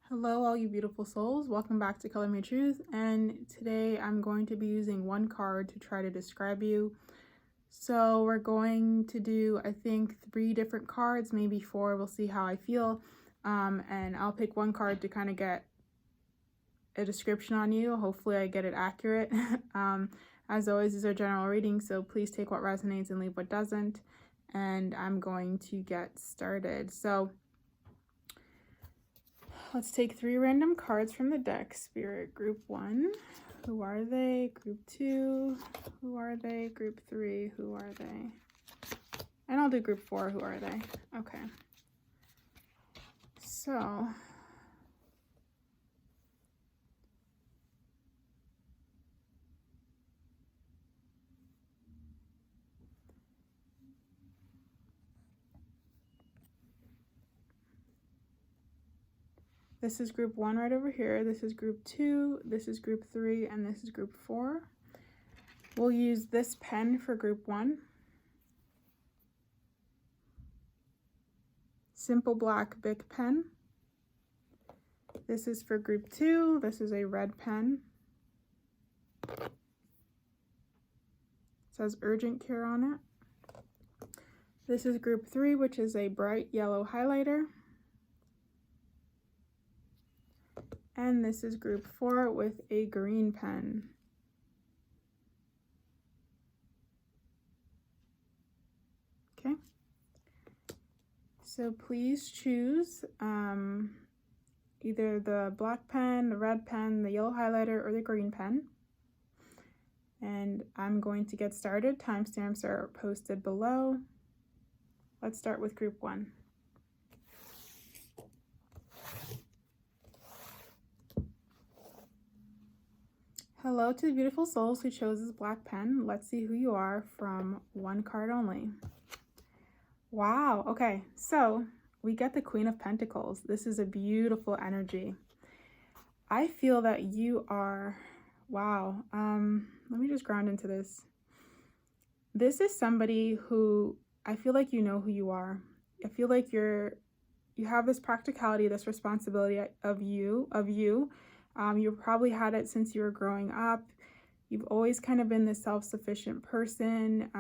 Hello, all you beautiful souls. Welcome back to Color Me Truth. And today I'm going to be using one card to try to describe you. So we're going to do, I think, 3 different cards, maybe 4. We'll see how I feel. And I'll pick one card to kind of get a description on you. Hopefully I get it accurate. As always, these are general readings, so please take what resonates and leave what doesn't. And I'm going to get started. So let's take 3 random cards from the deck. Spirit, Group 1. Who are they? Group 2. Who are they? Group 3. Who are they? And I'll do Group 4. Who are they? Okay. So this is Group 1 right over here. This is Group 2. This is Group 3. And this is Group 4. We'll use this pen for Group 1. Simple black Bic pen. This is for Group 2. This is a red pen. It says Urgent Care on it. This is Group 3, which is a bright yellow highlighter. And this is Group 4 with a green pen. Okay. So please choose either the black pen, the red pen, the yellow highlighter, or the green pen. And I'm going to get started. Timestamps are posted below. Let's start with Group 1. Hello to the beautiful souls who chose this black pen. Let's see who you are from one card only. Wow, okay, so we get the Queen of Pentacles. This is a beautiful energy. I feel that you are, wow, let me just ground into this. This is somebody who, I feel like you know who you are. I feel like you have this practicality, this responsibility of you. You've probably had it since you were growing up. You've always kind of been this self-sufficient person.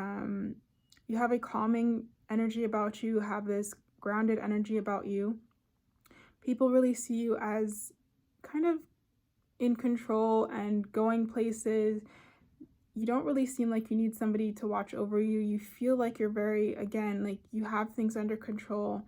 You have a calming energy about you, have this grounded energy about you. People really see you as kind of in control and going places. You don't really seem like you need somebody to watch over you. You feel like you're very, again, like you have things under control.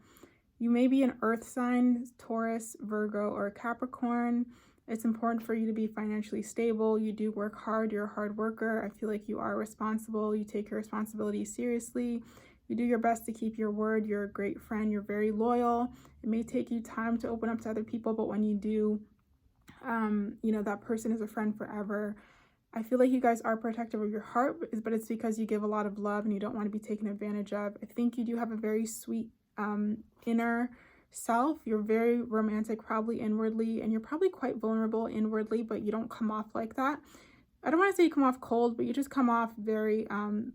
You may be an earth sign, Taurus, Virgo, or Capricorn. It's important for you to be financially stable. You do work hard. You're a hard worker. I feel like you are responsible. You take your responsibilities seriously. You do your best to keep your word. You're a great friend. You're very loyal. It may take you time to open up to other people, but when you do, you know, that person is a friend forever. I feel like you guys are protective of your heart, but it's because you give a lot of love and you don't want to be taken advantage of. I think you do have a very sweet inner self. You're very romantic, probably inwardly, and you're probably quite vulnerable inwardly, but you don't come off like that. I don't want to say you come off cold, but you just come off very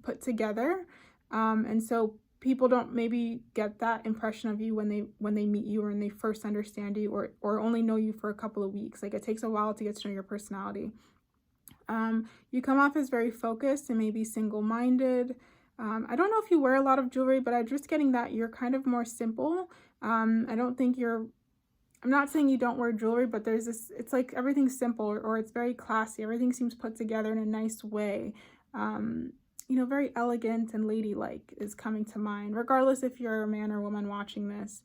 put together. And so people don't maybe get that impression of you when they meet you or when they first understand you or only know you for a couple of weeks. Like it takes a while to get to know your personality. You come off as very focused and maybe single-minded. I don't know if you wear a lot of jewelry, but I'm just getting that you're kind of more simple. I don't think I'm not saying you don't wear jewelry, but there's this, it's like everything's simple or it's very classy. Everything seems put together in a nice way. You know, very elegant and ladylike is coming to mind, regardless if you're a man or woman watching this.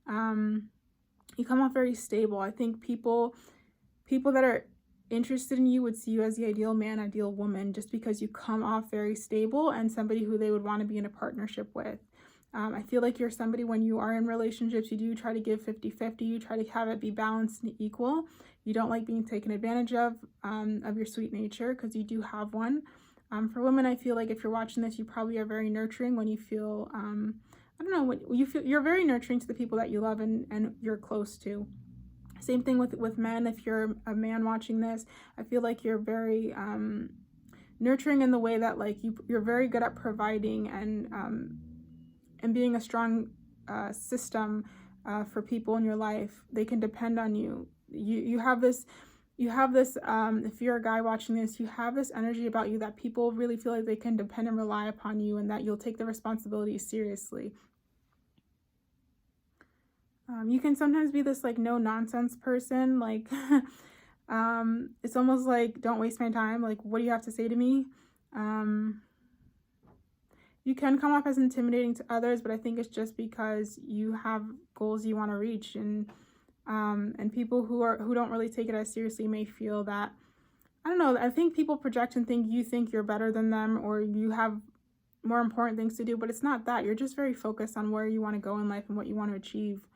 You come off very stable. I think people that are interested in you would see you as the ideal man, ideal woman, just because you come off very stable and somebody who they would want to be in a partnership with. I feel like you're somebody, when you are in relationships, you do try to give 50-50. You try to have it be balanced and equal. You don't like being taken advantage of your sweet nature, because you do have one. For women, I feel like if you're watching this, you probably are very nurturing when you feel, I don't know, when you feel you're very nurturing to the people that you love and you're close to. Same thing with men. If you're a man watching this, I feel like you're very nurturing in the way that like you're very good at providing and being a strong system for people in your life. They can depend on you. You have this, if you're a guy watching this, you have this energy about you that people really feel like they can depend and rely upon you, and that you'll take the responsibility seriously. You can sometimes be this like no nonsense person, like it's almost like, don't waste my time, like what do you have to say to me? You can come off as intimidating to others, but I think it's just because you have goals you want to reach, and people who don't really take it as seriously may feel that, I don't know, I think people project and think you think you're better than them, or you have more important things to do, but it's not that. You're just very focused on where you want to go in life and what you want to achieve.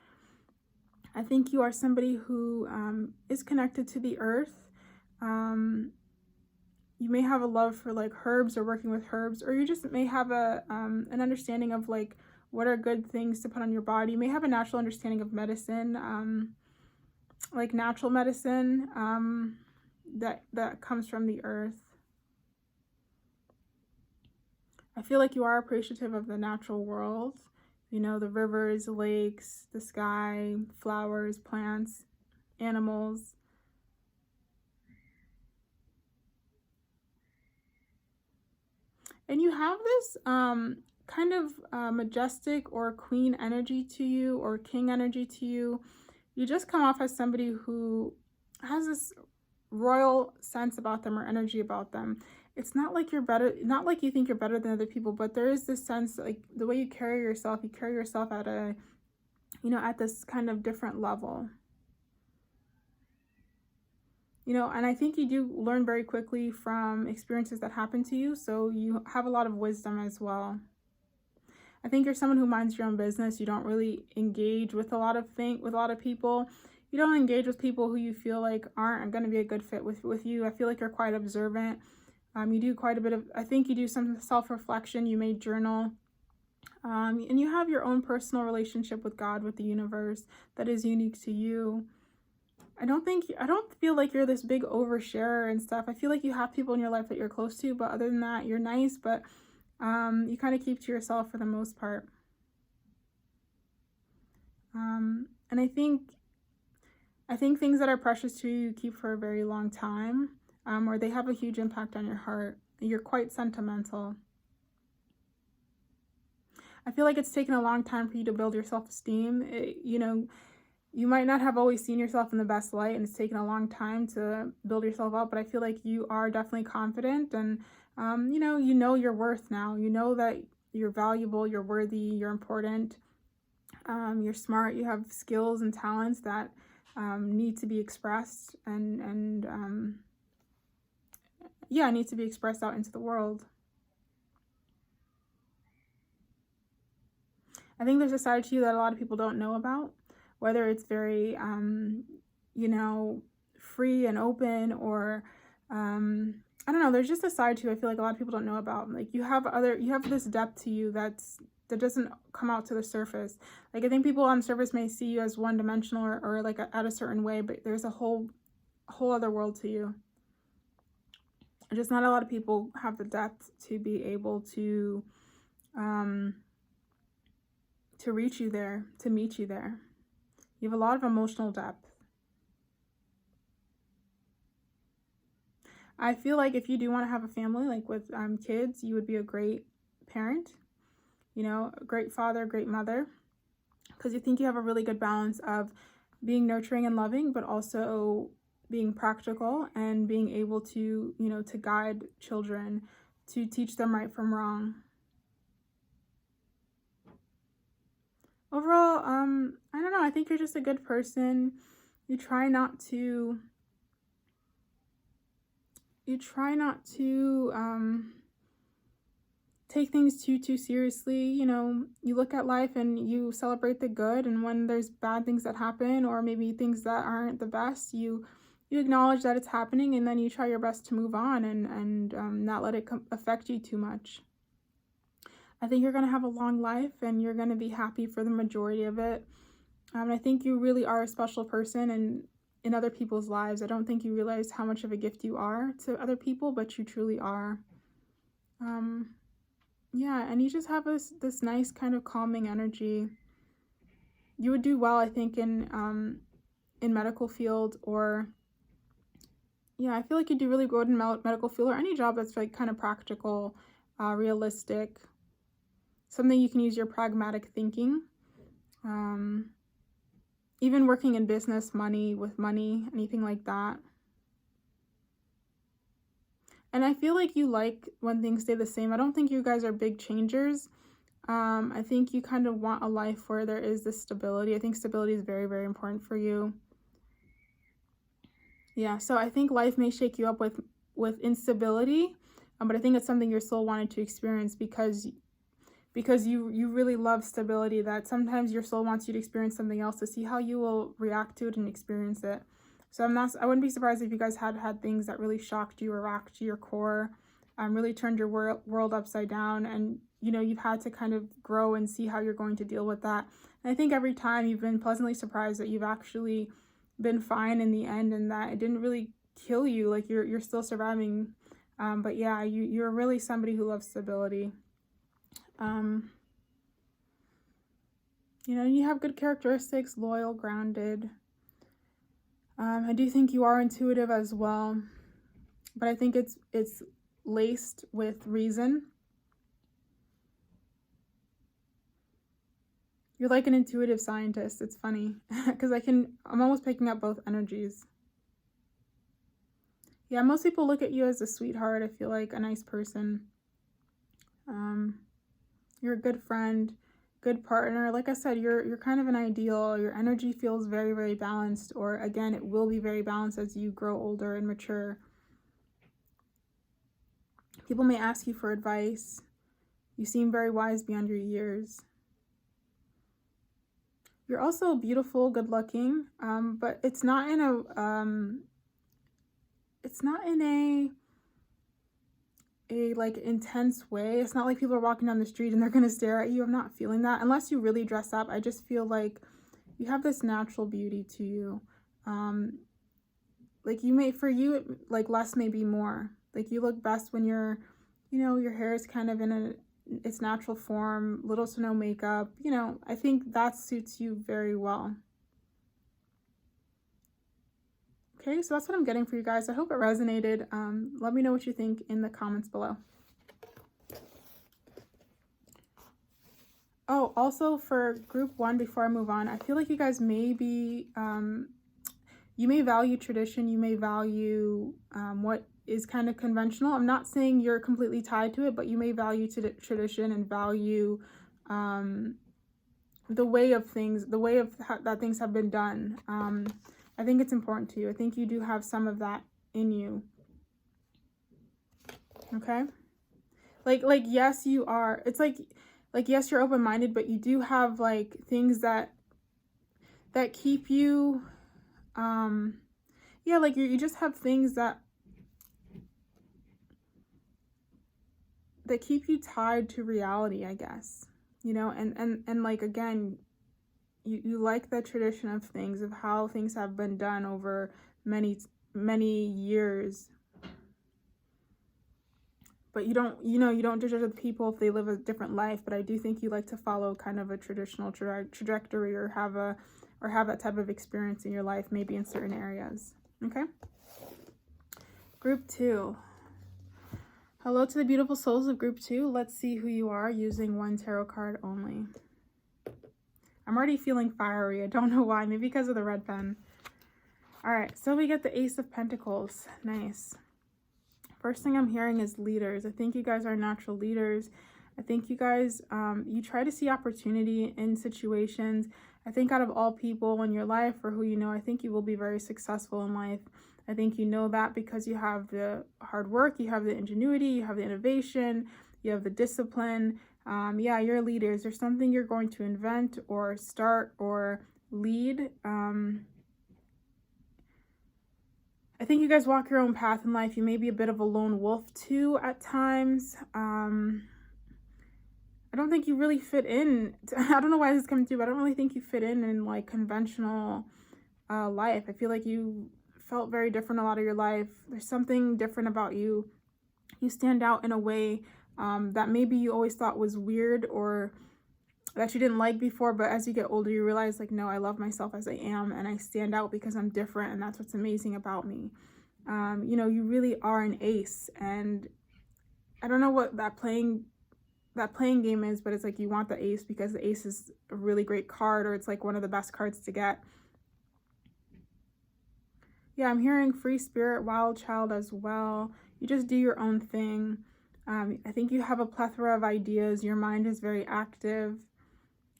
I think you are somebody who is connected to the earth. You may have a love for like herbs or working with herbs, or you just may have an understanding of like what are good things to put on your body. You may have a natural understanding of medicine, like natural medicine that comes from the earth. I feel like you are appreciative of the natural world. You know, the rivers, lakes, the sky, flowers, plants, animals. And you have this kind of majestic or queen energy to you, or king energy to you. You just come off as somebody who has this royal sense about them, or energy about them. It's not like you're better, not like you think you're better than other people, but there is this sense, like the way you carry yourself at a, you know, at this kind of different level. You know, and I think you do learn very quickly from experiences that happen to you, so you have a lot of wisdom as well. I think you're someone who minds your own business. You don't really engage with a lot of people. You don't engage with people who you feel like aren't going to be a good fit with you. I feel like you're quite observant. You do quite a bit of, I think you do some self-reflection. You may journal. And you have your own personal relationship with God, with the universe, that is unique to you. I don't feel like you're this big oversharer and stuff. I feel like you have people in your life that you're close to, but other than that, you're nice, but you kind of keep to yourself for the most part. And I think things that are precious to you keep for a very long time, or they have a huge impact on your heart. You're quite sentimental. I feel like it's taken a long time for you to build your self-esteem. You know, you might not have always seen yourself in the best light, and it's taken a long time to build yourself up, but I feel like you are definitely confident, and you know your worth now. You know that you're valuable, you're worthy, you're important, you're smart, you have skills and talents that need to be expressed, and need to be expressed out into the world. I think there's a side to you that a lot of people don't know about, whether it's very, you know, free and open, or, I don't know, there's just a side to you I feel like a lot of people don't know about. Like you have this depth to you that doesn't come out to the surface. Like I think people on the surface may see you as one-dimensional, or like at a certain way, but there's a whole other world to you. Just not a lot of people have the depth to be able to reach you there, to meet you there. You have a lot of emotional depth. I feel like if you do want to have a family, like with kids, you would be a great parent, you know, a great father, great mother, because you think you have a really good balance of being nurturing and loving, but also being practical and being able to, you know, to guide children, to teach them right from wrong. Overall, I don't know, I think you're just a good person. You try not to take things too seriously. You know, you look at life and you celebrate the good, and when there's bad things that happen, or maybe things that aren't the best, you acknowledge that it's happening, and then you try your best to move on and not let it affect you too much. I think you're going to have a long life, and you're going to be happy for the majority of it. I think you really are a special person and in other people's lives. I don't think you realize how much of a gift you are to other people, but you truly are. Yeah, and you just have this nice kind of calming energy. you would do well, I think, in medical field, or yeah, I feel like you do really good in medical field, or any job that's like kind of practical, realistic, something you can use your pragmatic thinking. Even working in business, with money, anything like that. And I feel like you like when things stay the same. I don't think you guys are big changers. I think you kind of want a life where there is this stability. I think stability is very, very important for you. Yeah, so I think life may shake you up with instability, but I think it's something your soul wanted to experience because you really love stability, that sometimes your soul wants you to experience something else to see how you will react to it and experience it. So I wouldn't be surprised if you guys had things that really shocked you or rocked your core, really turned your world upside down, and you've had to kind of grow and see how you're going to deal with that. And I think every time you've been pleasantly surprised that you've actually been fine in the end, and that it didn't really kill you, like you're still surviving. But yeah, you're really somebody who loves stability. You have good characteristics, loyal, grounded. I do think you are intuitive as well, but I think it's laced with reason. You're like an intuitive scientist. It's funny because I'm almost picking up both energies. Yeah, most people look at you as a sweetheart. I feel like a nice person. You're a good friend, good partner. Like I said, you're kind of an ideal. Your energy feels very, very balanced, or again, it will be very balanced as you grow older and mature. People may ask you for advice. You seem very wise beyond your years. You're also beautiful, good looking, but it's not in a like intense way. It's not like people are walking down the street and they're gonna stare at you. I'm not feeling that unless you really dress up. I just feel like you have this natural beauty to you. Like like less may be more. Like you look best when your hair is kind of in its natural form, little to no makeup. I think that suits you very well. Okay, so that's what I'm getting for you guys. I hope it resonated. Let me know what you think in the comments below. Oh, also for group 1, before I move on, I feel like you guys may be, you may value tradition, you may value what is kind of conventional. I'm not saying you're completely tied to it, but you may value tradition and value the way of things, that things have been done. I think it's important to you. I think you do have some of that in you. Okay? Like yes, you are. It's like yes, you're open-minded, but you do have like things that keep you yeah, like you just have things that keep you tied to reality, I guess. And like again, you like the tradition of things, of how things have been done over many years. But you don't judge other people if they live a different life. But I do think you like to follow kind of a traditional trajectory, or have that type of experience in your life, maybe in certain areas. Okay. Group 2. Hello to the beautiful souls of group 2. Let's see who you are using one tarot card only. I'm already feeling fiery. I don't know why. Maybe because of the red pen. All right, so we get the Ace of Pentacles. Nice. First thing I'm hearing is leaders. I think you guys are natural leaders. I think you guys, you try to see opportunity in situations. I think out of all people in your life, or who you know, I think you will be very successful in life. I think you know that because you have the hard work, you have the ingenuity, you have the innovation, you have the discipline. Yeah, you're leaders. There's something you're going to invent or start or lead. I think you guys walk your own path in life. You may be a bit of a lone wolf too at times. I don't think you really fit in. I don't know why this is coming through, but I don't really think you fit in like conventional life. I feel like you felt very different a lot of your life. There's something different about you. You stand out in a way that maybe you always thought was weird, or that you didn't like before, but as you get older, you realize like, no, I love myself as I am, and I stand out because I'm different, and that's what's amazing about me. You know, you really are an ace, and I don't know what that playing game is, but it's like you want the ace because the ace is a really great card, or it's like one of the best cards to get. Yeah, I'm hearing free spirit, wild child as well. You just do your own thing. I think you have a plethora of ideas. Your mind is very active.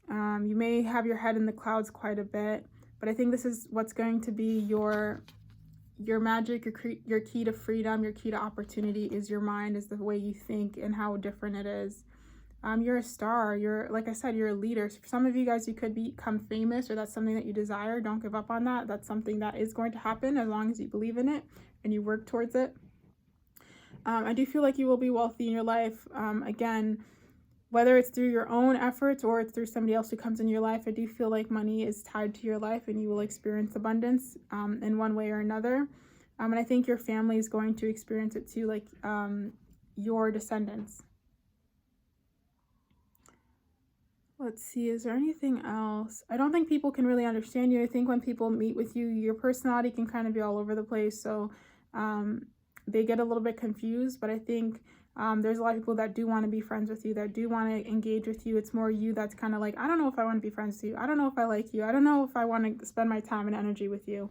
You may have your head in the clouds quite a bit, but I think this is what's going to be your magic, your key to freedom, your key to opportunity is your mind, is the way you think and how different it is. You're a star. You're, like I said, you're a leader. So for some of you guys, you could become famous, or that's something that you desire. Don't give up on that. That's something that is going to happen as long as you believe in it and you work towards it. I do feel like you will be wealthy in your life. Again, whether it's through your own efforts or it's through somebody else who comes in your life, I do feel like money is tied to your life and you will experience abundance in one way or another. And I think your family is going to experience it too, like your descendants. Let's see, is there anything else? I don't think people can really understand you. I think when people meet with you, your personality can kind of be all over the place. So they get a little bit confused, but I think there's a lot of people that do want to be friends with you, that do want to engage with you. It's more you that's kind of like, I don't know if I want to be friends with you. I don't know if I like you. I don't know if I want to spend my time and energy with you.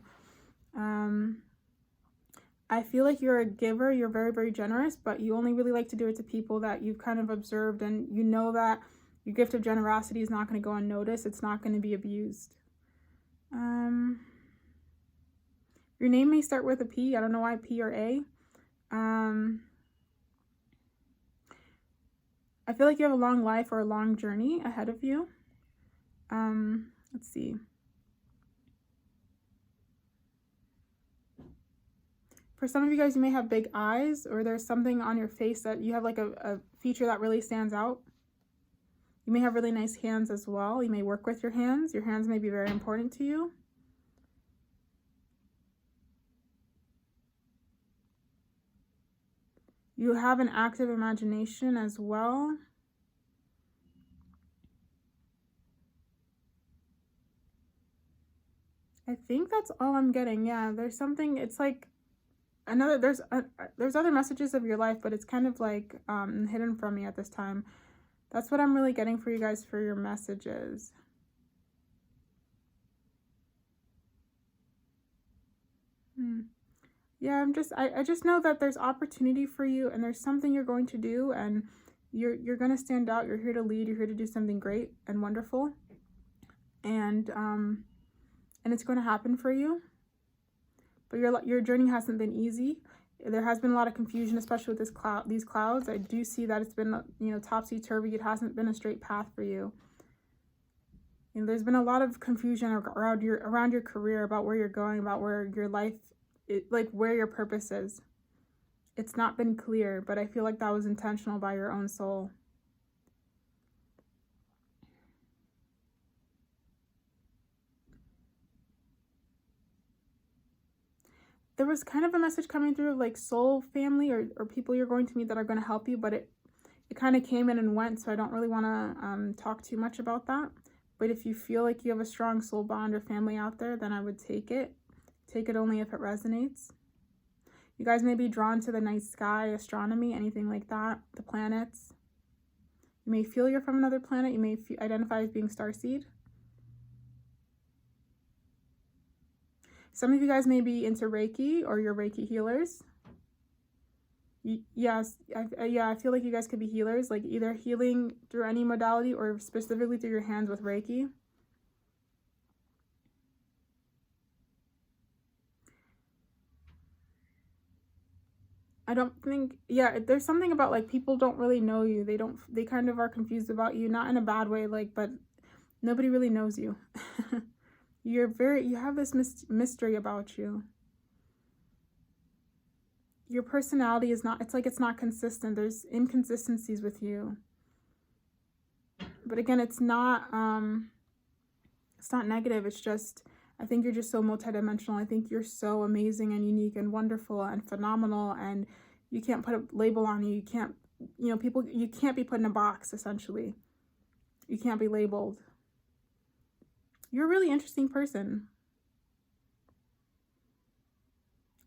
I feel like you're a giver. You're very, very generous, but you only really like to do it to people that you've kind of observed, and you know that your gift of generosity is not going to go unnoticed. It's not going to be abused. Your name may start with a P. I don't know why P or A. I feel like you have a long life or a long journey ahead of you. Let's see. For some of you guys, you may have big eyes, or there's something on your face that you have like a feature that really stands out. You may have really nice hands as well. You may work with your hands. Your hands may be very important to you. You have an active imagination as well. I think that's all I'm getting. Yeah, there's something, it's like there's other messages of your life, but it's kind of like hidden from me at this time. That's what I'm really getting for you guys for your messages. Yeah, I just know that there's opportunity for you, and there's something you're going to do, and you're going to stand out. You're here to lead. You're here to do something great and wonderful. And it's going to happen for you. But your journey hasn't been easy. There has been a lot of confusion, especially with these clouds. I do see that it's been, topsy-turvy. It hasn't been a straight path for you. There's been a lot of confusion around your career, about where you're going, about where your life, where your purpose is. It's not been clear, but I feel like that was intentional by your own soul. There was kind of a message coming through of like soul family or people you're going to meet that are going to help you, but it kind of came in and went, so I don't really want to talk too much about that. But if you feel like you have a strong soul bond or family out there, then I would take it. Take it only if it resonates. You guys may be drawn to the night sky, astronomy, anything like that, the planets. You may feel you're from another planet. You may identify as being starseed. Some of you guys may be into Reiki, or you're Reiki healers. Yes, I feel like you guys could be healers, like either healing through any modality or specifically through your hands with Reiki. I don't think, there's something about like people don't really know you. They kind of are confused about you, not in a bad way, but nobody really knows you. You have this mystery about you. Your personality is not, it's not consistent. There's inconsistencies with you. But again, it's not negative. It's just, I think you're just so multidimensional. I think you're so amazing and unique and wonderful and phenomenal, and you can't put a label on you. You can't, you can't be put in a box, essentially. You can't be labeled. You're a really interesting person.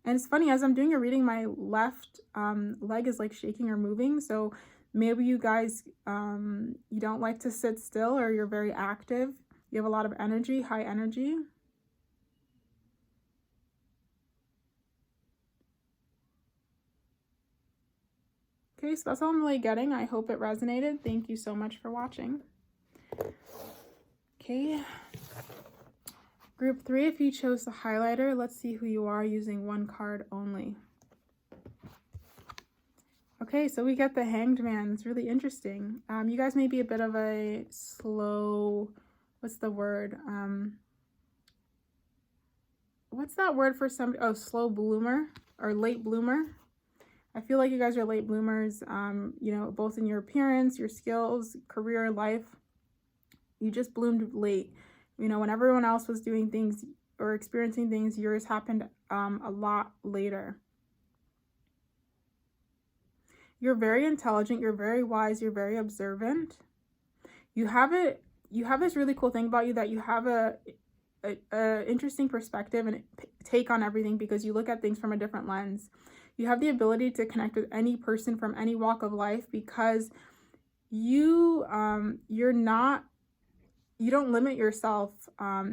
And it's funny, as I'm doing a reading, my left leg is like shaking or moving. So maybe you guys, you don't like to sit still, or you're very active. You have a lot of energy, high energy. Okay, so that's all I'm really getting. I hope it resonated. Thank you so much for watching. Okay. Group 3, if you chose the highlighter, let's see who you are using one card only. Okay, so we get the Hanged Man. It's really interesting. You guys may be a bit of a slow, what's the word? What's that word for somebody? Oh, slow bloomer or late bloomer. I feel like you guys are late bloomers, you know, both in your appearance, your skills, career, life. You just bloomed late. You know, when everyone else was doing things or experiencing things, yours happened a lot later. You're very intelligent, you're very wise, you're very observant. You have this really cool thing about you, that you have a interesting perspective and take on everything, because you look at things from a different lens. You have the ability to connect with any person from any walk of life, because you you don't limit yourself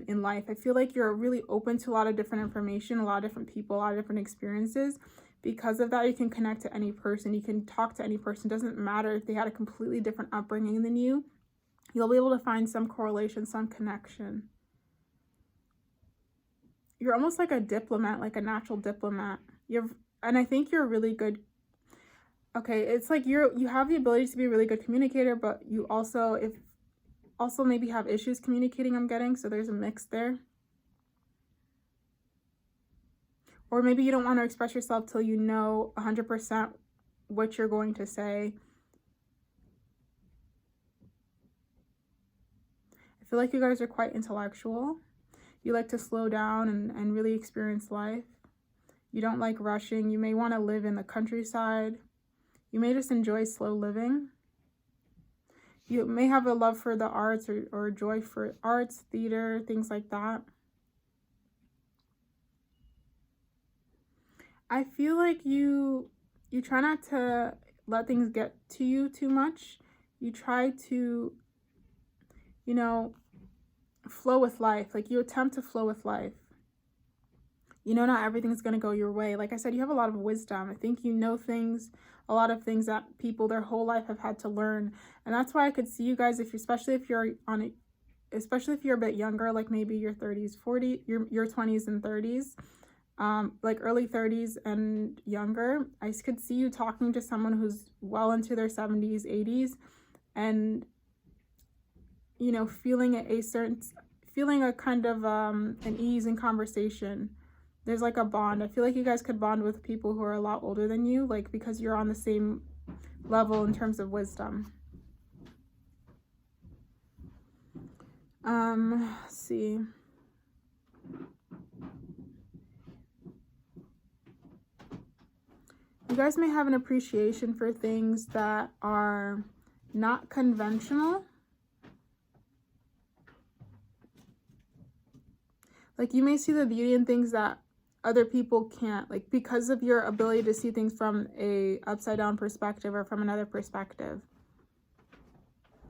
in life. I feel like you're really open to a lot of different information, a lot of different people, a lot of different experiences. Because of that, you can connect to any person. You can talk to any person. It doesn't matter if they had a completely different upbringing than you. You'll be able to find some correlation, some connection. You're almost like a diplomat, like a natural diplomat. And I think you're really good. Okay, it's like you have the ability to be a really good communicator, but you also maybe have issues communicating, I'm getting. So there's a mix there. Or maybe you don't want to express yourself till you know 100% what you're going to say. I feel like you guys are quite intellectual. You like to slow down and really experience life. You don't like rushing. You may want to live in the countryside. You may just enjoy slow living. You may have a love for the arts or joy for arts, theater, things like that. I feel like you try not to let things get to you too much. You try to, you know, flow with life. Like, you attempt to flow with life. You know, not everything's going to go your way. Like I said, you have a lot of wisdom. I think you know things, a lot of things that people their whole life have had to learn. And that's why I could see you guys, especially if you're a bit younger, like maybe your 30s, 40, your 20s and 30s. Like early 30s and younger, I could see you talking to someone who's well into their 70s, 80s, and, you know, feeling a kind of an ease in conversation. There's like a bond. I feel like you guys could bond with people who are a lot older than you, like, because you're on the same level in terms of wisdom. Let's see. You guys may have an appreciation for things that are not conventional. Like, you may see the beauty in things that other people can't, like, because of your ability to see things from a upside down perspective or from another perspective.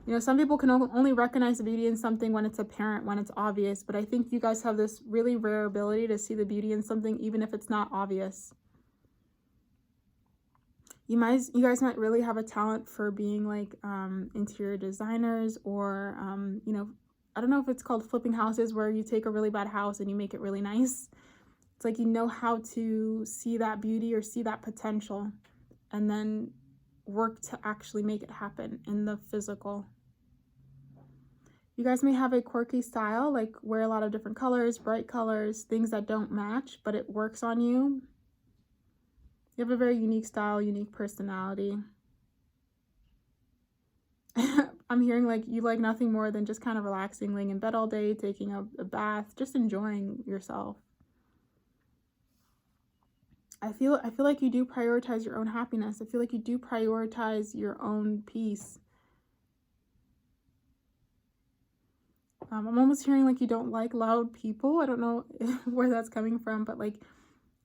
You know, some people can only recognize the beauty in something when it's apparent, when it's obvious, but I think you guys have this really rare ability to see the beauty in something even if it's not obvious. You guys might really have a talent for being like interior designers, or you know, I don't know if it's called flipping houses, where you take a really bad house and you make it really nice. It's like you know how to see that beauty or see that potential and then work to actually make it happen in the physical. You guys may have a quirky style, like wear a lot of different colors, bright colors, things that don't match, but it works on you. You have a very unique style, unique personality. I'm hearing like you like nothing more than just kind of relaxing, laying in bed all day, taking a bath, just enjoying yourself. I feel like you do prioritize your own happiness. I feel like you do prioritize your own peace. I'm almost hearing like you don't like loud people. I don't know where that's coming from, but like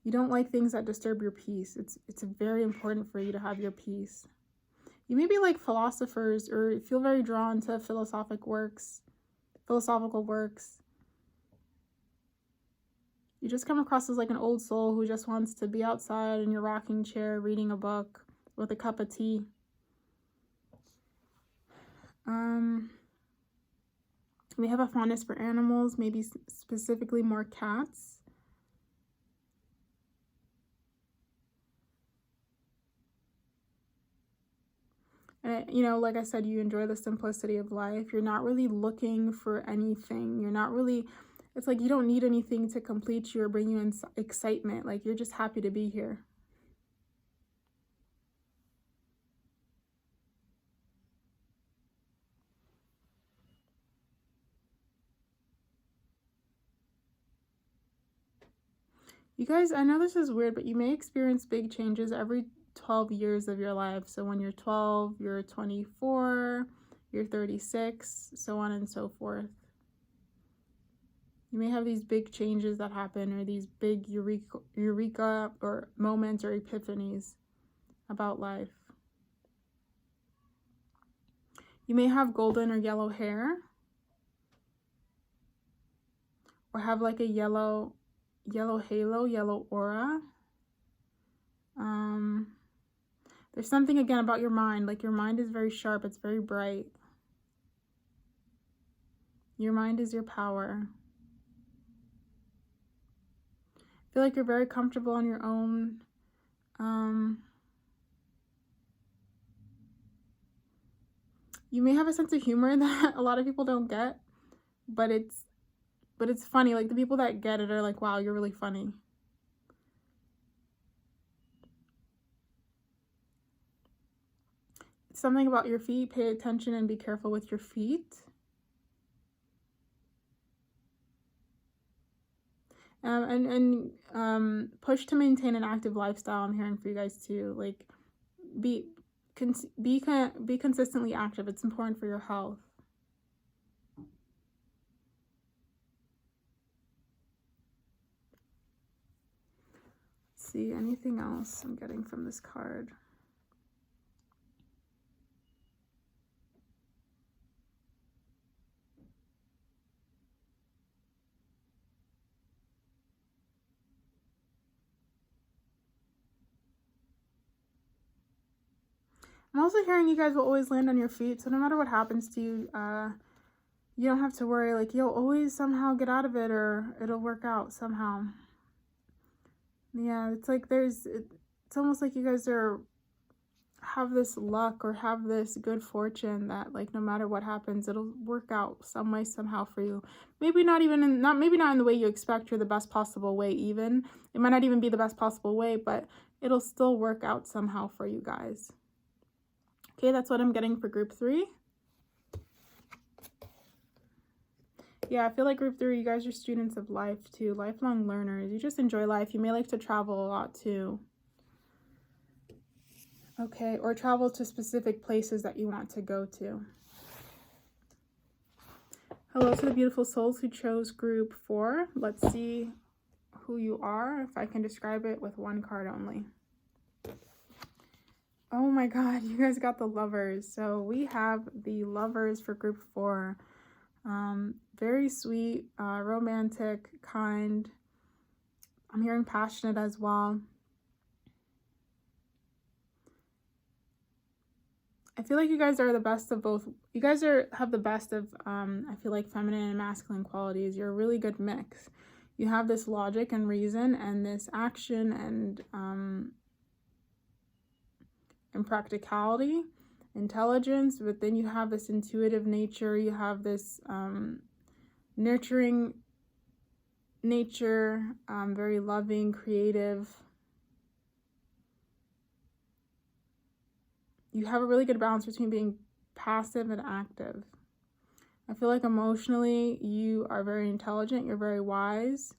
you don't like things that disturb your peace. It's very important for you to have your peace. You may be like philosophers or feel very drawn to philosophical works. You just come across as like an old soul who just wants to be outside in your rocking chair reading a book with a cup of tea. We have a fondness for animals, maybe specifically more cats. And, you know, like I said, you enjoy the simplicity of life. You're not really looking for anything. You're not really, it's like you don't need anything to complete you or bring you in excitement. Like you're just happy to be here. You guys, I know this is weird, but you may experience big changes every 12 years of your life. So when you're 12, you're 24, you're 36, so on and so forth. You may have these big changes that happen, or these big eureka or moments or epiphanies about life. You may have golden or yellow hair, or have like a yellow halo, yellow aura. There's something again about your mind, like your mind is very sharp, it's very bright. Your mind is your power. I feel like you're very comfortable on your own. You may have a sense of humor that a lot of people don't get, but it's funny. Like the people that get it are like, wow, you're really funny. Something about your feet. Pay attention and be careful with your feet. Push to maintain an active lifestyle. I'm hearing for you guys too. Like be consistently active. It's important for your health. Let's see, anything else I'm getting from this card? I'm also hearing you guys will always land on your feet, so no matter what happens to you, you don't have to worry. Like you'll always somehow get out of it, or it'll work out somehow. Yeah, it's like it's almost like you guys have this luck or have this good fortune that like no matter what happens, it'll work out some way somehow for you. Maybe not in the way you expect or the best possible way. Even it might not even be the best possible way, but it'll still work out somehow for you guys. Okay, that's what I'm getting for group 3. Yeah, I feel like group 3, you guys are students of life too, lifelong learners. You just enjoy life. You may like to travel a lot too. Okay, or travel to specific places that you want to go to. Hello to the beautiful souls who chose group 4. Let's see who you are, if I can describe it with one card only. Oh my god, you guys got the Lovers. So we have the Lovers for group 4. Very sweet, romantic, kind. I'm hearing passionate as well. I feel like you guys are the best of both. You guys have the best of, I feel like, feminine and masculine qualities. You're a really good mix. You have this logic and reason and this action and practicality, intelligence, but then you have this intuitive nature. You have this nurturing nature, very loving, creative. You have a really good balance between being passive and active. I feel like emotionally you are very intelligent, you're very wise.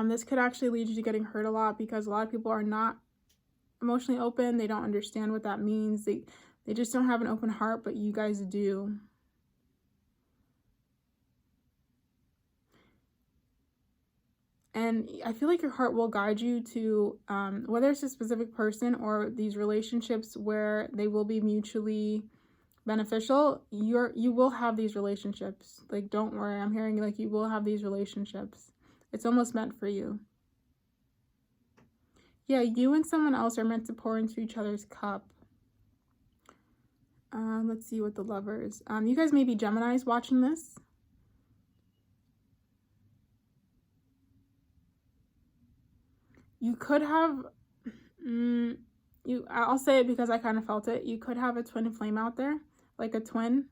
This could actually lead you to getting hurt a lot because a lot of people are not emotionally open. They don't understand what that means. They just don't have an open heart, but you guys do. And I feel like your heart will guide you to, whether it's a specific person or these relationships where they will be mutually beneficial, you will have these relationships. Like, don't worry, I'm hearing like you will have these relationships. It's almost meant for you. Yeah, you and someone else are meant to pour into each other's cup. Let's see what the Lovers. You guys may be Geminis watching this. You could have, I'll say it because I kind of felt it. You could have a twin flame out there, like a twin.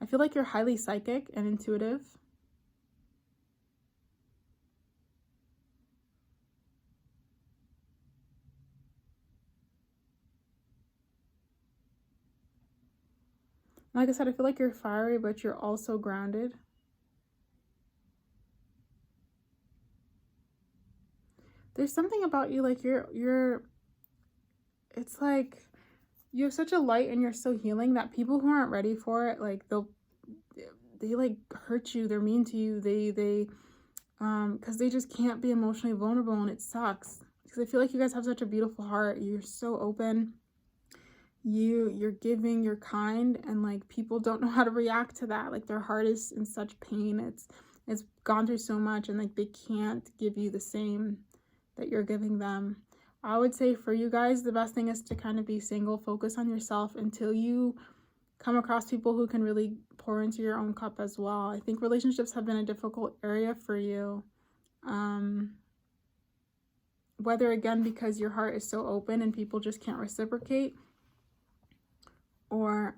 I feel like you're highly psychic and intuitive. Like I said, I feel like you're fiery, but you're also grounded. There's something about you, like it's like you have such a light and you're so healing that people who aren't ready for it, like they like hurt you, they're mean to you, they because they just can't be emotionally vulnerable, and it sucks because I feel like you guys have such a beautiful heart. You're so open, you're giving, you're kind, and like people don't know how to react to that. Like their heart is in such pain, it's gone through so much, and like they can't give you the same that you're giving them. I would say for you guys, the best thing is to kind of be single, focus on yourself until you come across people who can really pour into your own cup as well. I think relationships have been a difficult area for you. Whether again because your heart is so open and people just can't reciprocate, or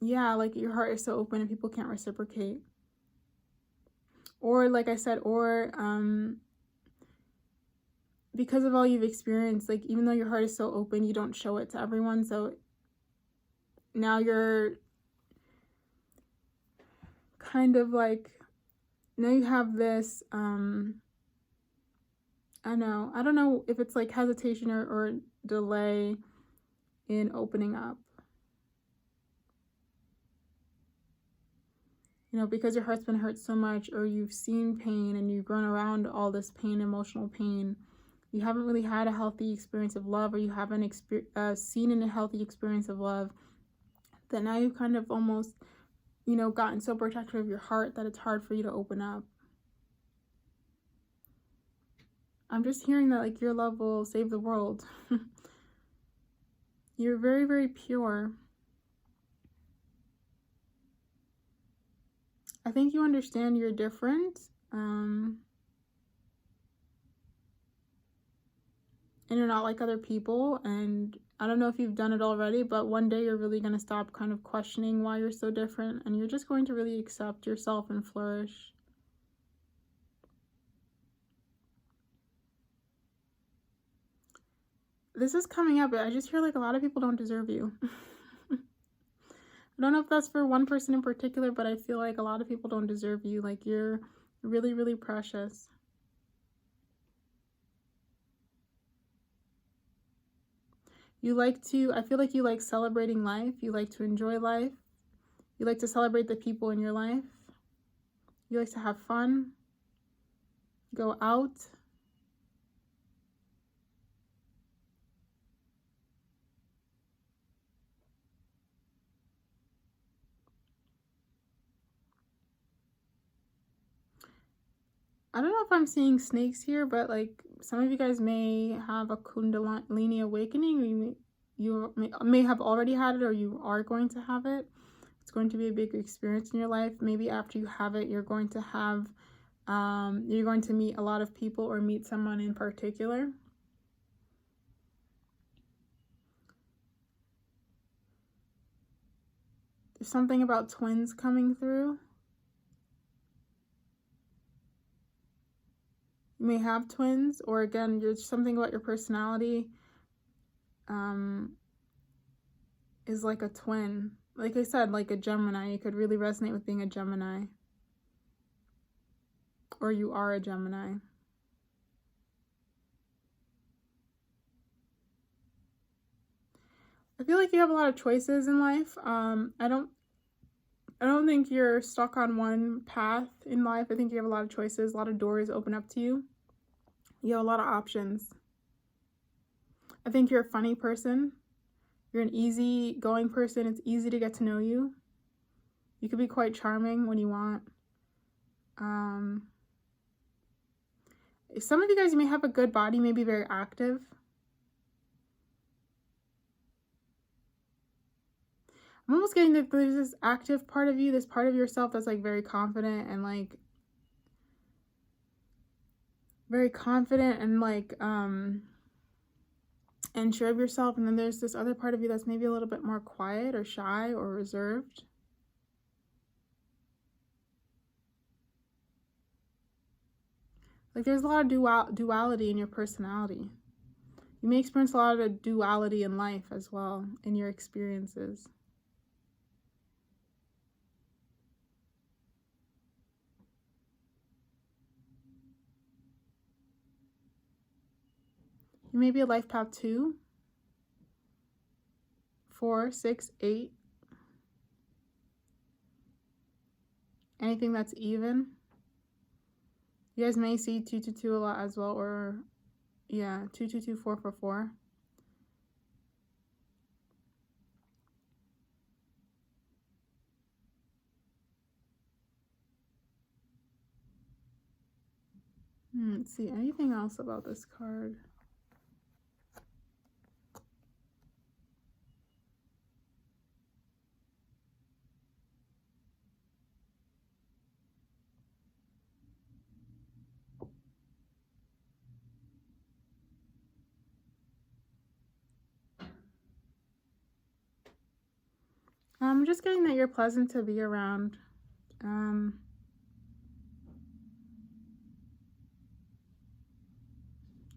yeah, like your heart is so open and people can't reciprocate, or like I said, or because of all you've experienced, like even though your heart is so open, you don't show it to everyone. So now you're kind of like, now you have this, I don't know if it's like hesitation or delay in opening up. You know, because your heart's been hurt so much, or you've seen pain and you've grown around all this pain, emotional pain. You haven't really had a healthy experience of love, or you haven't seen in a healthy experience of love, that now you've kind of almost, you know, gotten so protective of your heart that it's hard for you to open up. I'm just hearing that like your love will save the world. You're very, very pure. I think you understand you're different. And you're not like other people, and I don't know if you've done it already, but one day you're really going to stop kind of questioning why you're so different, and you're just going to really accept yourself and flourish. This is coming up, but I just hear like a lot of people don't deserve you. I don't know if that's for one person in particular, but I feel like a lot of people don't deserve you. Like you're really, really precious. I feel like you like celebrating life. You like to enjoy life. You like to celebrate the people in your life. You like to have fun. Go out. I don't know if I'm seeing snakes here, but like some of you guys may have a Kundalini awakening. You may have already had it, or you are going to have it. It's going to be a big experience in your life. Maybe after you have it, you're going to have, you're going to meet a lot of people or meet someone in particular. There's something about twins coming through. You may have twins, or again, there's something about your personality is like a twin. Like I said, like a Gemini. You could really resonate with being a Gemini. Or you are a Gemini. I feel like you have a lot of choices in life. don't think you're stuck on one path in life. I think you have a lot of choices, a lot of doors open up to you. You have a lot of options. I think you're a funny person. You're an easy-going person. It's easy to get to know you. You could be quite charming when you want. Some of you guys, you may have a good body, may be very active. I'm almost getting that there's this active part of you, this part of yourself that's like very confident and like and sure of yourself. And then there's this other part of you that's maybe a little bit more quiet or shy or reserved. Like there's a lot of duality in your personality. You may experience a lot of duality in life as well, in your experiences. You may be a life path 2, 4, 6, 8. Anything that's even. You guys may see 222 a lot as well, or yeah, 222, 444. Let's see, anything else about this card? I'm just getting that you're pleasant to be around.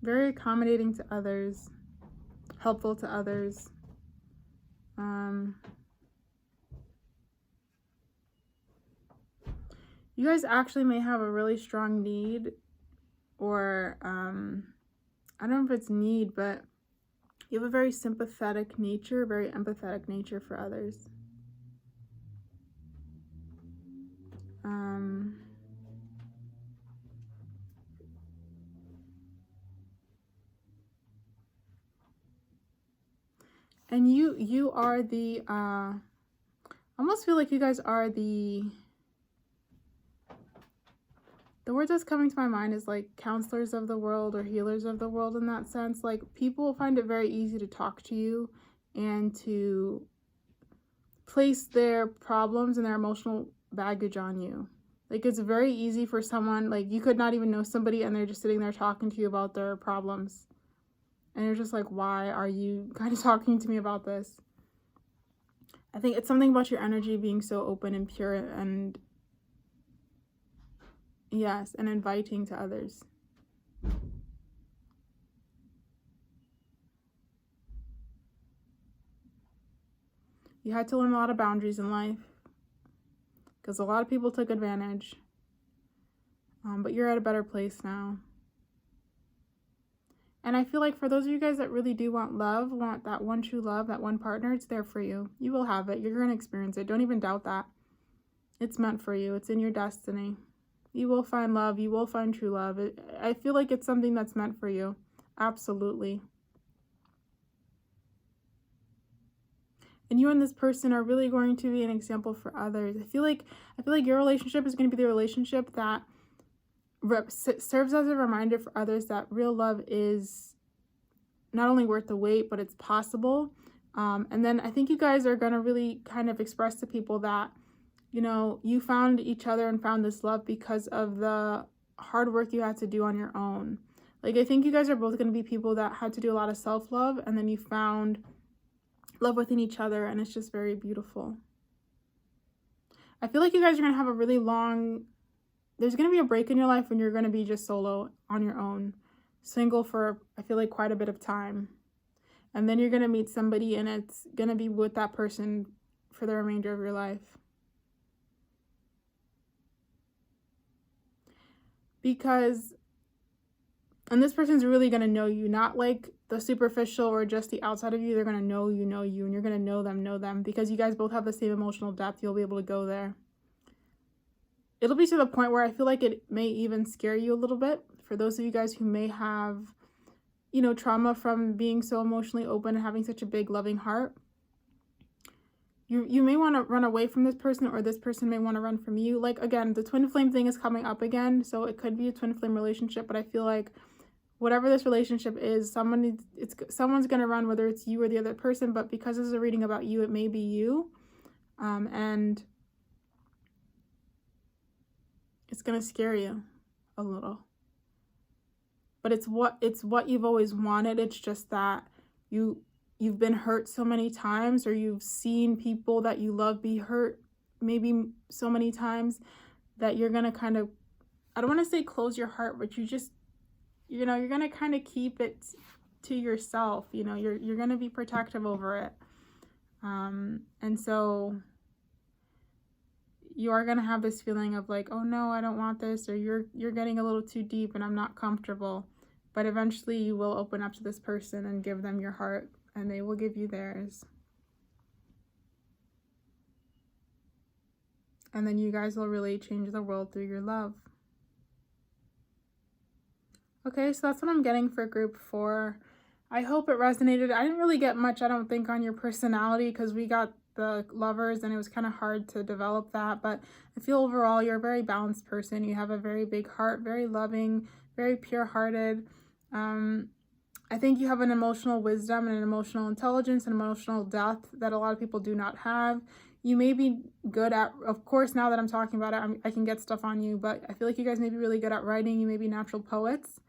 Very accommodating to others, helpful to others. You guys actually may have a really strong need, or I don't know if it's need, but you have a very sympathetic nature, very empathetic nature for others. And you are the, I almost feel like you guys are the word that's coming to my mind is like counselors of the world or healers of the world in that sense. Like people find it very easy to talk to you and to place their problems and their emotional baggage on you. Like it's very easy for someone, like you could not even know somebody and they're just sitting there talking to you about their problems. And you're just like, why are you kind of talking to me about this? I think it's something about your energy being so open and pure and, yes, and inviting to others. You had to learn a lot of boundaries in life because a lot of people took advantage. But you're at a better place now. And I feel like for those of you guys that really do want love, want that one true love, that one partner, it's there for you. You will have it. You're going to experience it. Don't even doubt that. It's meant for you. It's in your destiny. You will find love. You will find true love. I feel like it's something that's meant for you. Absolutely. And you and this person are really going to be an example for others. I feel like your relationship is going to be the relationship that serves as a reminder for others that real love is not only worth the wait, but it's possible. And then I think you guys are going to really kind of express to people that, you know, you found each other and found this love because of the hard work you had to do on your own. Like, I think you guys are both going to be people that had to do a lot of self-love, and then you found love within each other, and it's just very beautiful. I feel like you guys are going to have a really long... There's going to be a break in your life when you're going to be just solo on your own, single for, I feel like, quite a bit of time. And then you're going to meet somebody and it's going to be with that person for the remainder of your life. Because, and this person's really going to know you, not like the superficial or just the outside of you. They're going to know you, and you're going to know them, because you guys both have the same emotional depth. You'll be able to go there. it'll be to the point where I feel like it may even scare you a little bit. For those of you guys who may have, you know, trauma from being so emotionally open and having such a big loving heart, you may want to run away from this person, or this person may want to run from you. Like, again, the twin flame thing is coming up again, so it could be a twin flame relationship, but I feel like whatever this relationship is, someone's going to run, whether it's you or the other person. But because this is a reading about you, it may be you, and it's going to scare you a little. But it's what you've always wanted. It's just that you've been hurt so many times, or you've seen people that you love be hurt maybe so many times, that you're going to kind of, I don't want to say close your heart, but you just, you know, you're going to kind of keep it to yourself. You know, you're going to be protective over it. And so you are going to have this feeling of like, oh no, I don't want this, or you're getting a little too deep and I'm not comfortable. But eventually you will open up to this person and give them your heart, and they will give you theirs. And then you guys will really change the world through your love. Okay, so that's what I'm getting for group 4. I hope it resonated. I didn't really get much, I don't think, on your personality, because we got the Lovers and it was kind of hard to develop that. But I feel overall you're a very balanced person. You have a very big heart, very loving, very pure-hearted. I think you have an emotional wisdom and an emotional intelligence and emotional depth that a lot of people do not have. You may be good at, of course, now that I'm talking about it, I can get stuff on you, but I feel like you guys may be really good at writing. You may be natural poets.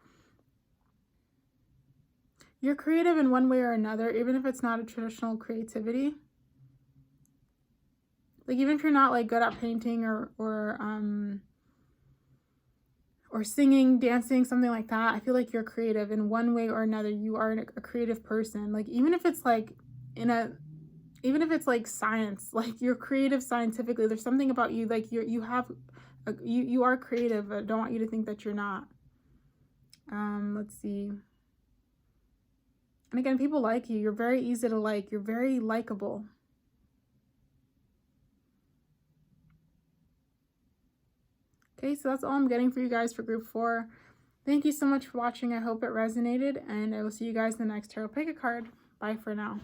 You're creative in one way or another, even if it's not a traditional creativity. Like, even if you're not like good at painting or singing, dancing, something like that, I feel like you're creative in one way or another. You are a creative person. Like, even if it's like even if it's like science, like you're creative scientifically, there's something about you, like you are creative. I don't want you to think that you're not. Let's see. And again, people like you. You're very easy to like. You're very likable. Okay, so that's all I'm getting for you guys for group 4. Thank you so much for watching. I hope it resonated, and I will see you guys in the next tarot pick a card. Bye for now.